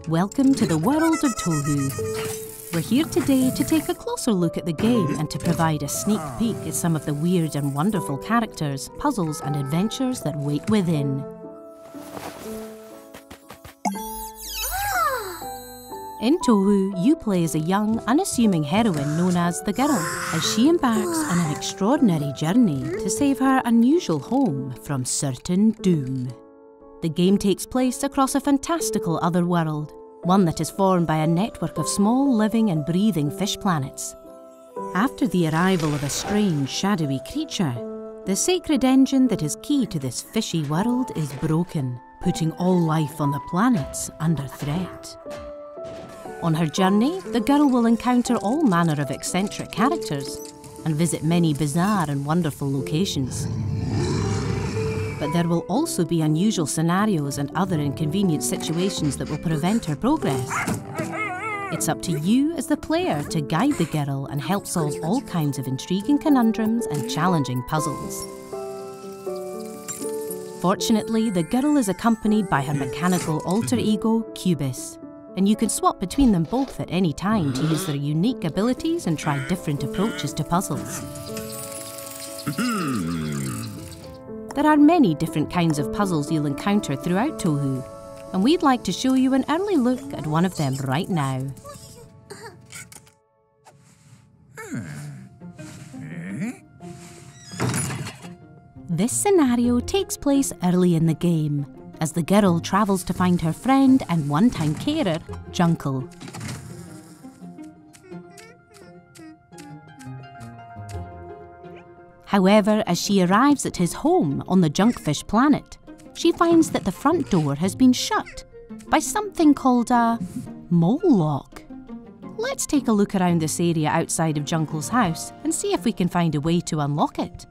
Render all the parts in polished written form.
Welcome to the world of TOHU. We're here today to take a closer look at the game and to provide a sneak peek at some of the weird and wonderful characters, puzzles and adventures that wait within. In TOHU, you play as a young, unassuming heroine known as the Girl, as she embarks on an extraordinary journey to save her unusual home from certain doom. The game takes place across a fantastical other world, one that is formed by a network of small living and breathing fish planets. After the arrival of a strange, shadowy creature, the sacred engine that is key to this fishy world is broken, putting all life on the planets under threat. On her journey, the girl will encounter all manner of eccentric characters and visit many bizarre and wonderful locations. But there will also be unusual scenarios and other inconvenient situations that will prevent her progress. It's up to you as the player to guide the girl and help solve all kinds of intriguing conundrums and challenging puzzles. Fortunately, the girl is accompanied by her mechanical alter ego, Cubus, and you can swap between them both at any time to use their unique abilities and try different approaches to puzzles. There are many different kinds of puzzles you'll encounter throughout TOHU, and we'd like to show you an early look at one of them right now. This scenario takes place early in the game, as the girl travels to find her friend and one-time carer, Juncle. However, as she arrives at his home on the Junkfish planet, she finds that the front door has been shut by something called a mole lock. Let's take a look around this area outside of Junkle's house and see if we can find a way to unlock it.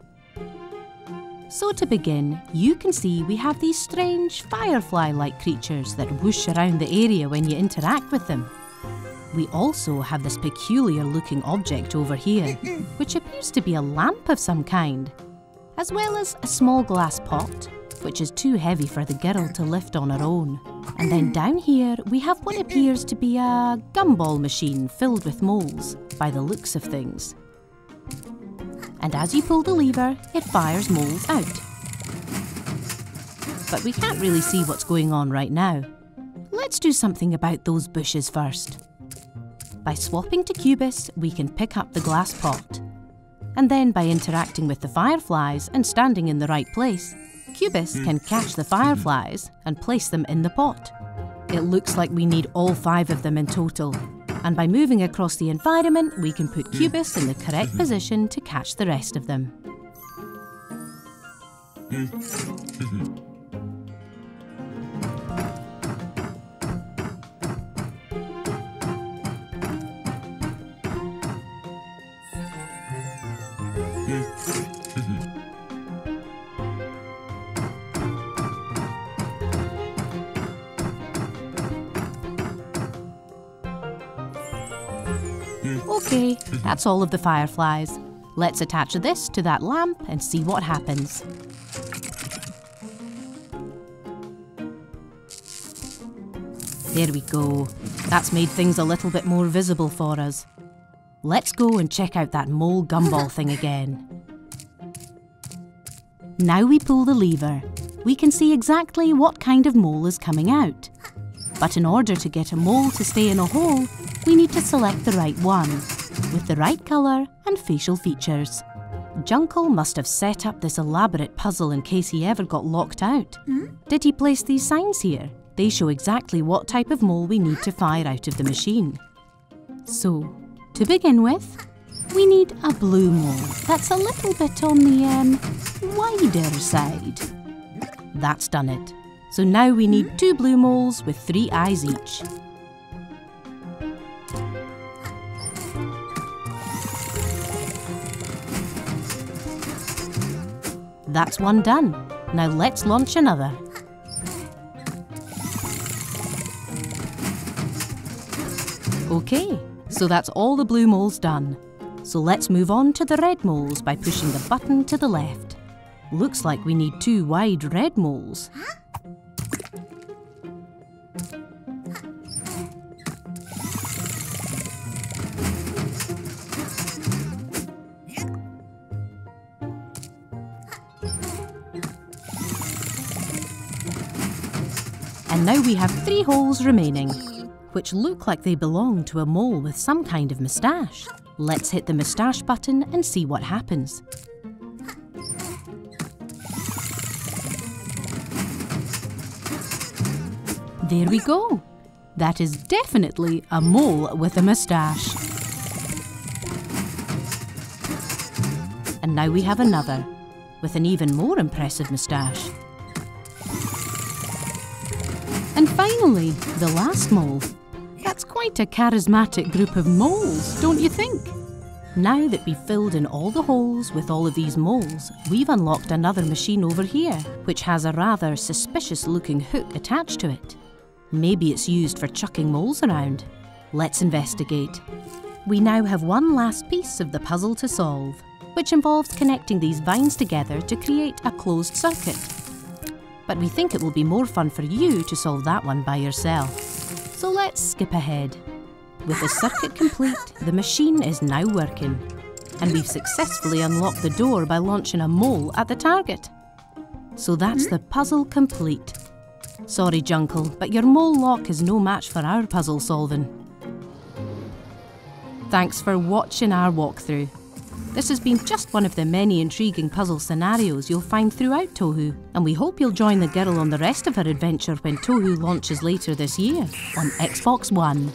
So to begin, you can see we have these strange firefly-like creatures that whoosh around the area when you interact with them. We also have this peculiar-looking object over here, which appears to be a lamp of some kind, as well as a small glass pot, which is too heavy for the girl to lift on her own. And then down here, we have what appears to be a gumball machine filled with moles, by the looks of things. And as you pull the lever, it fires moles out. But we can't really see what's going on right now. Let's do something about those bushes first. By swapping to Cubus, we can pick up the glass pot. And then by interacting with the fireflies and standing in the right place, Cubus can catch the fireflies and place them in the pot. It looks like we need all 5 of them in total. And by moving across the environment, we can put Cubus in the correct position to catch the rest of them. Okay, that's all of the fireflies. Let's attach this to that lamp and see what happens. There we go. That's made things a little bit more visible for us. Let's go and check out that mole gumball thing again. Now we pull the lever. We can see exactly what kind of mole is coming out. But in order to get a mole to stay in a hole, we need to select the right one, with the right colour and facial features. Juncle must have set up this elaborate puzzle in case he ever got locked out. Did he place these signs here? They show exactly what type of mole we need to fire out of the machine. So, to begin with, we need a blue mole that's a little bit on the wider side. That's done it. So now we need 2 blue moles with 3 eyes each. That's one done. Now let's launch another. Okay, so that's all the blue moles done. So let's move on to the red moles by pushing the button to the left. Looks like we need 2 wide red moles. And now we have 3 holes remaining, which look like they belong to a mole with some kind of moustache. Let's hit the moustache button and see what happens. There we go. That is definitely a mole with a moustache. And now we have another, with an even more impressive moustache. And finally, the last mole. That's quite a charismatic group of moles, don't you think? Now that we've filled in all the holes with all of these moles, we've unlocked another machine over here, which has a rather suspicious-looking hook attached to it. Maybe it's used for chucking moles around. Let's investigate. We now have one last piece of the puzzle to solve, which involves connecting these vines together to create a closed circuit. But we think it will be more fun for you to solve that one by yourself. So let's skip ahead. With the circuit complete, the machine is now working, and we've successfully unlocked the door by launching a mole at the target. So that's the puzzle complete. Sorry, Junkle, but your mole lock is no match for our puzzle solving. Thanks for watching our walkthrough. This has been just one of the many intriguing puzzle scenarios you'll find throughout TOHU, and we hope you'll join the girl on the rest of her adventure when TOHU launches later this year on Xbox One.